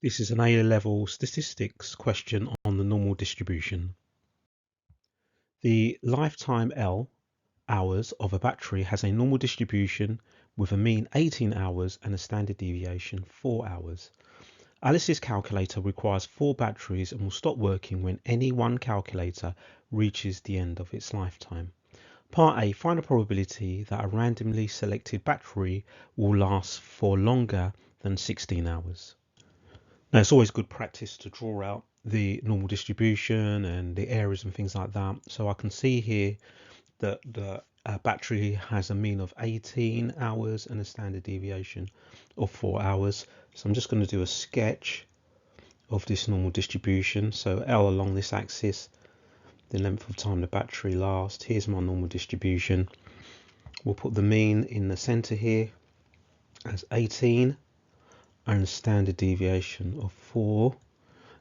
This is an A-level statistics question on the normal distribution. The lifetime L hours of a battery has a normal distribution with a mean 18 hours and a standard deviation 4 hours. Alice's calculator requires 4 batteries and will stop working when any one calculator reaches the end of its lifetime. Part A, find a probability that a randomly selected battery will last for longer than 16 hours. Now, it's always good practice to draw out the normal distribution and the areas and things like that. So I can see here that the battery has a mean of 18 hours and a standard deviation of 4 hours. So I'm just going to do a sketch of this normal distribution. So L along this axis, the length of time the battery lasts. Here's my normal distribution. We'll put the mean in the center here as 18 and a standard deviation of 4.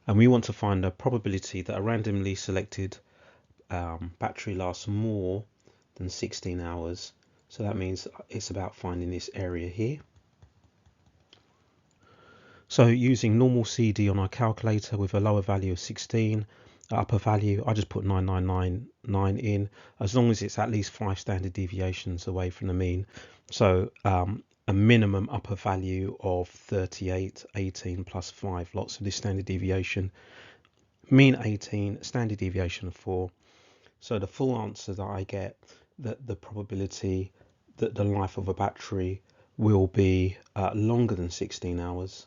And we want to find a probability that a randomly selected battery lasts more than 16 hours. So that means it's about finding this area here. So using normal CD on our calculator with a lower value of 16, upper value, I just put 9999 in, as long as it's at least 5 standard deviations away from the mean. So a minimum upper value of 38, 18 plus 5, lots of this standard deviation. Mean 18, standard deviation of 4. So the full answer that I get, that the probability that the life of a battery will be longer than 16 hours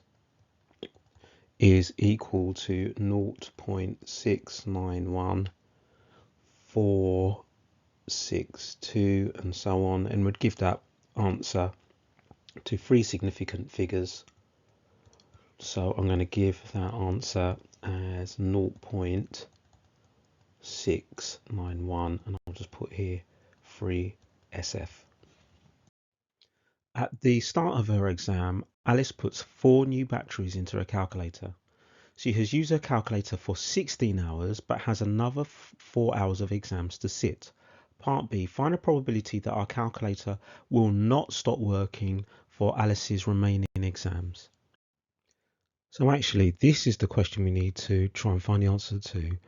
is equal to 0.691462 and so on, and would give that answer to 3 significant figures. So I'm going to give that answer as 0.691, and I'll just put here 3 SF. At the start of her exam, Alice puts 4 new batteries into her calculator. She has used her calculator for 16 hours but has another 4 hours of exams to sit. Part B, find a probability that our calculator will not stop working for Alice's remaining exams. So actually, this is the question we need to try and find the answer to.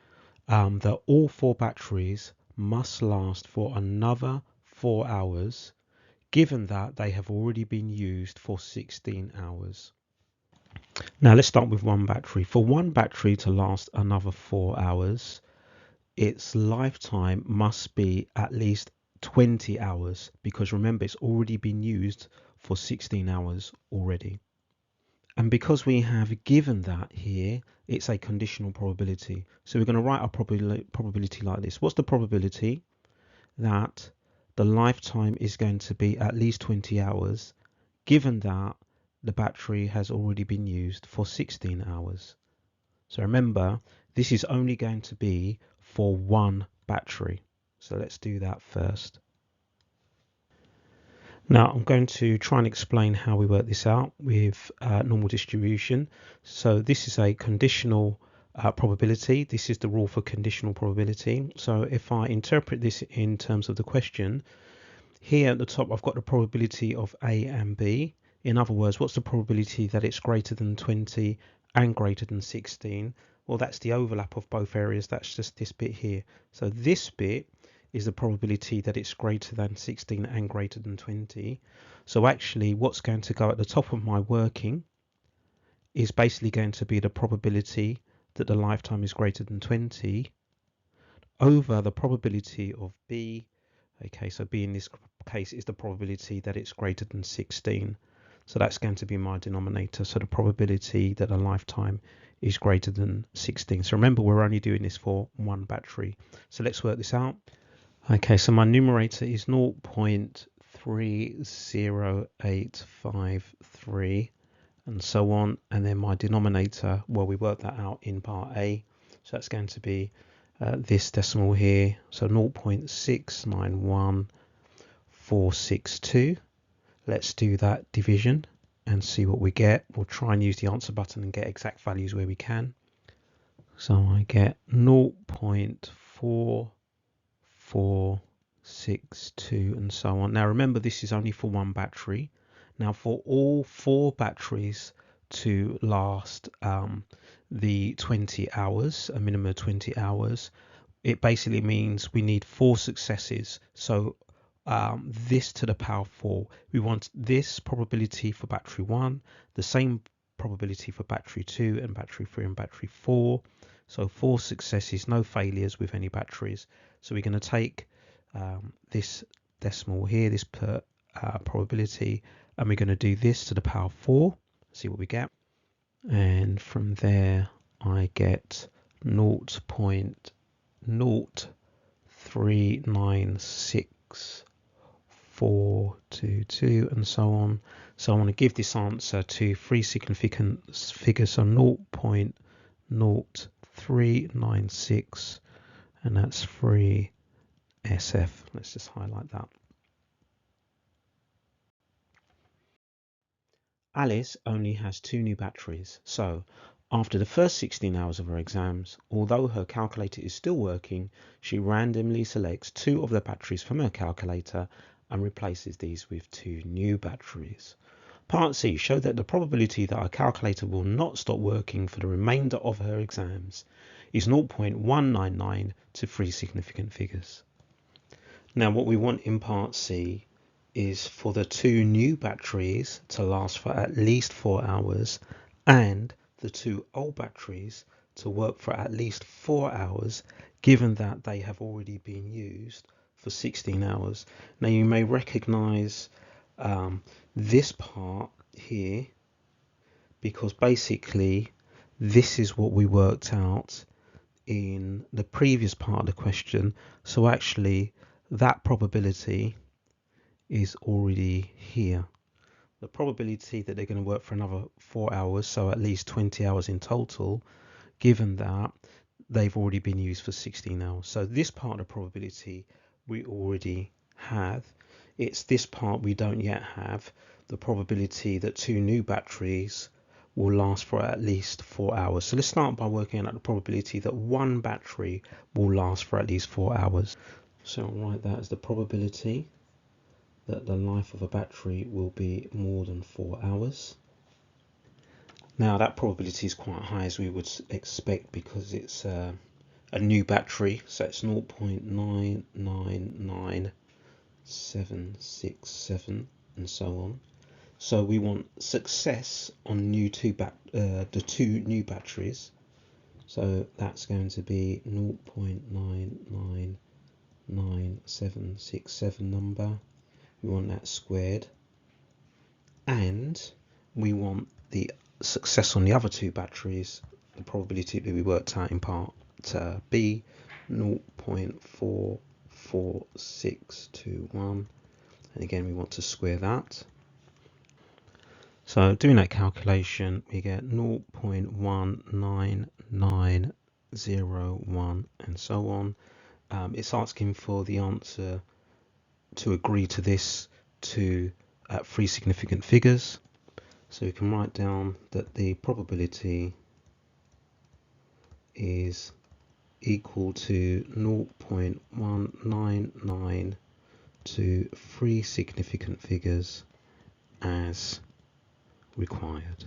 That all 4 batteries must last for another 4 hours, given that they have already been used for 16 hours. Now let's start with one battery. For one battery to last another 4 hours, its lifetime must be at least 20 hours, because remember, it's already been used for 16 hours already. And because we have given that here, it's a conditional probability. So we're going to write our probability like this. What's the probability that the lifetime is going to be at least 20 hours, given that the battery has already been used for 16 hours? So remember, this is only going to be for one battery. So let's do that first. Now I'm going to try and explain how we work this out with normal distribution. So this is a conditional probability. This is the rule for conditional probability. So if I interpret this in terms of the question, here at the top I've got the probability of A and B. In other words, what's the probability that it's greater than 20 and greater than 16? Well, that's the overlap of both areas. That's just this bit here. So this bit is the probability that it's greater than 16 and greater than 20. So actually what's going to go at the top of my working is basically going to be the probability that the lifetime is greater than 20 over the probability of B. Okay, so B in this case is the probability that it's greater than 16. So that's going to be my denominator. So the probability that a lifetime is greater than 16. So remember, we're only doing this for one battery. So let's work this out. Okay, so my numerator is 0.30853 and so on. And then my denominator, well, we work that out in part A. So that's going to be this decimal here. So 0.691462. Let's do that division and see what we get. We'll try and use the answer button and get exact values where we can. So I get 0.4462 and so on. Now remember, this is only for one battery. Now for all 4 batteries to last the 20 hours, a minimum of 20 hours. It basically means we need 4 successes. So this to the power 4. We want this probability for battery 1, the same probability for battery 2 and battery 3 and battery 4. So 4 successes, no failures with any batteries. So we're going to take this decimal here, this probability, and we're going to do this to the power 4, see what we get. And from there I get 0.0396422 and so on. So I want to give this answer to 3 significant figures, so 0.0396, and that's 3 SF. Let's just highlight that. Alice only has 2 new batteries, so after the first 16 hours of her exams, although her calculator is still working, she randomly selects 2 of the batteries from her calculator and replaces these with 2 new batteries. Part C showed that the probability that our calculator will not stop working for the remainder of her exams is 0.199 to 3 significant figures. Now what we want in part C is for the 2 new batteries to last for at least 4 hours and the 2 old batteries to work for at least 4 hours, given that they have already been used for 16 hours. Now you may recognize this part here, because basically this is what we worked out in the previous part of the question. So actually that probability is already here. The probability that they're going to work for another 4 hours, so at least 20 hours in total, given that they've already been used for 16 hours. So this part of the probability we already have. It's this part we don't yet have, the probability that 2 new batteries will last for at least 4 hours. So let's start by working out the probability that 1 battery will last for at least 4 hours. So I'll write that as the probability that the life of a battery will be more than 4 hours. Now that probability is quite high, as we would expect, because it's a new battery, so it's 0.999767 and so on. So we want success on the 2 new batteries, so that's going to be 0.99967 number. We want that squared, and we want the success on the other 2 batteries, the probability that we worked out in part B, 0.44621, and again we want to square that. So doing that calculation, we get 0.19901 and so on. It's asking for the answer to agree to this to 3 significant figures. So we can write down that the probability is equal to 0.199 to 3 significant figures as required.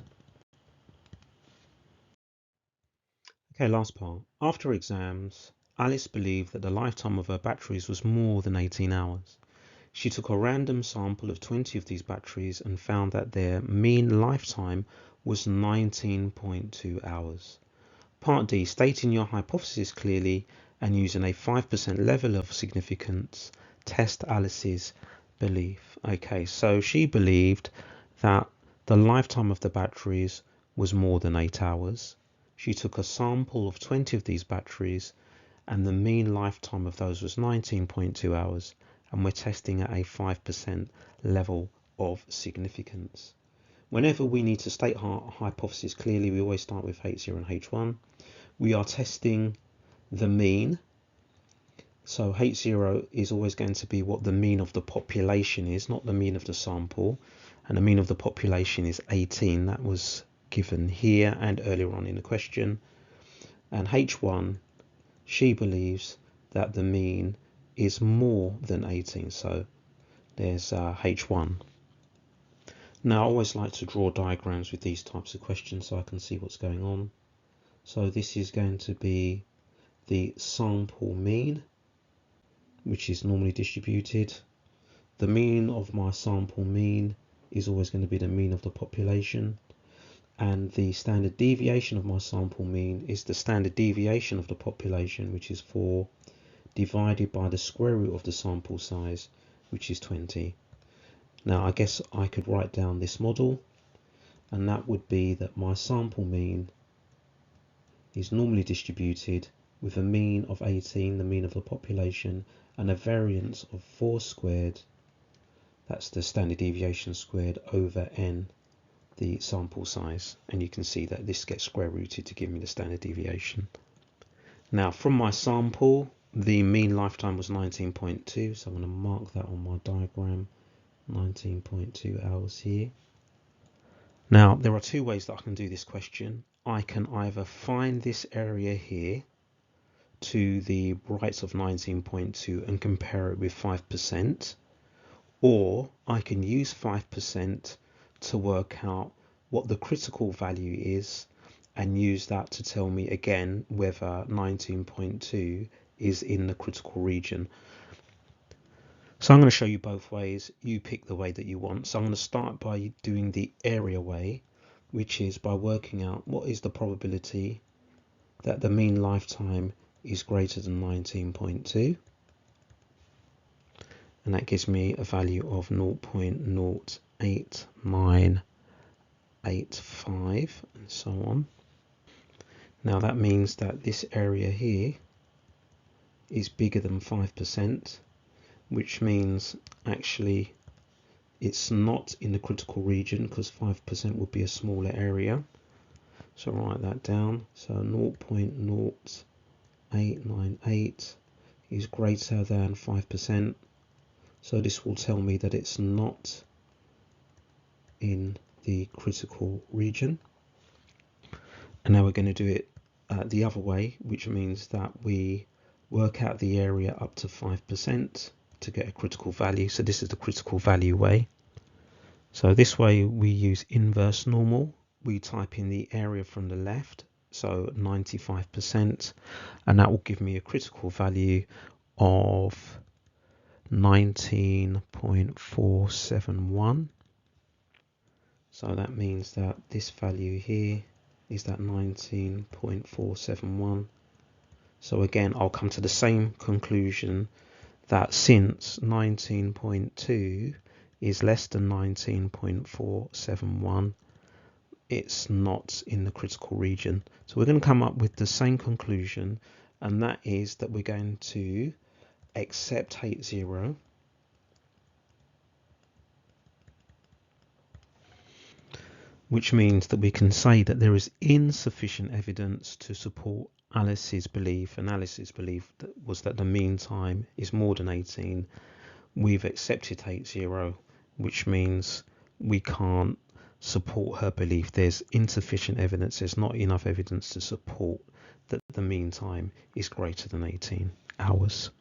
Okay, last part. After exams, Alice believed that the lifetime of her batteries was more than 18 hours. She took a random sample of 20 of these batteries and found that their mean lifetime was 19.2 hours. Part D, stating your hypothesis clearly and using a 5% level of significance, test Alice's belief. Okay, so she believed that the lifetime of the batteries was more than 8 hours. She took a sample of 20 of these batteries and the mean lifetime of those was 19.2 hours. And we're testing at a 5% level of significance. Whenever we need to state our hypothesis clearly, we always start with H0 and H1. We are testing the mean. So H0 is always going to be what the mean of the population is, not the mean of the sample. And the mean of the population is 18. That was given here and earlier on in the question. And H1, she believes that the mean is more than 18, so there's H1. Now I always like to draw diagrams with these types of questions so I can see what's going on. So this is going to be the sample mean, which is normally distributed. The mean of my sample mean is always going to be the mean of the population, and the standard deviation of my sample mean is the standard deviation of the population, which is 4, divided by the square root of the sample size, which is 20. Now I guess I could write down this model, and that would be that my sample mean is normally distributed with a mean of 18, the mean of the population, and a variance of 4 squared, that's the standard deviation squared, over n, the sample size. And you can see that this gets square rooted to give me the standard deviation. Now from my sample, the mean lifetime was 19.2, so I'm going to mark that on my diagram, 19.2 hours here. Now there are two ways that I can do this question. I can either find this area here to the right of 19.2 and compare it with 5%, or I can use 5% to work out what the critical value is and use that to tell me again whether 19.2 is in the critical region. So I'm going to show you both ways. You pick the way that you want. So I'm going to start by doing the area way, which is by working out what is the probability that the mean lifetime is greater than 19.2. And that gives me a value of 0.08985 and so on. Now that means that this area here is bigger than 5%, which means actually it's not in the critical region because 5% would be a smaller area. So write that down. So 0.0898 is greater than 5%. So this will tell me that it's not in the critical region. And now we're going to do it the other way, which means that we work out the area up to 5% to get a critical value. So this is the critical value way. So this way we use inverse normal. We type in the area from the left, so 95%, and that will give me a critical value of 19.471. So that means that this value here is that 19.471. So again, I'll come to the same conclusion that since 19.2 is less than 19.471, it's not in the critical region. So we're going to come up with the same conclusion, and that is that we're going to accept H0, which means that we can say that there is insufficient evidence to support Alice's belief, and Alice's belief was that the mean time is more than 18. We've accepted H0, which means we can't support her belief. There's insufficient evidence, there's not enough evidence to support that the mean time is greater than 18 hours.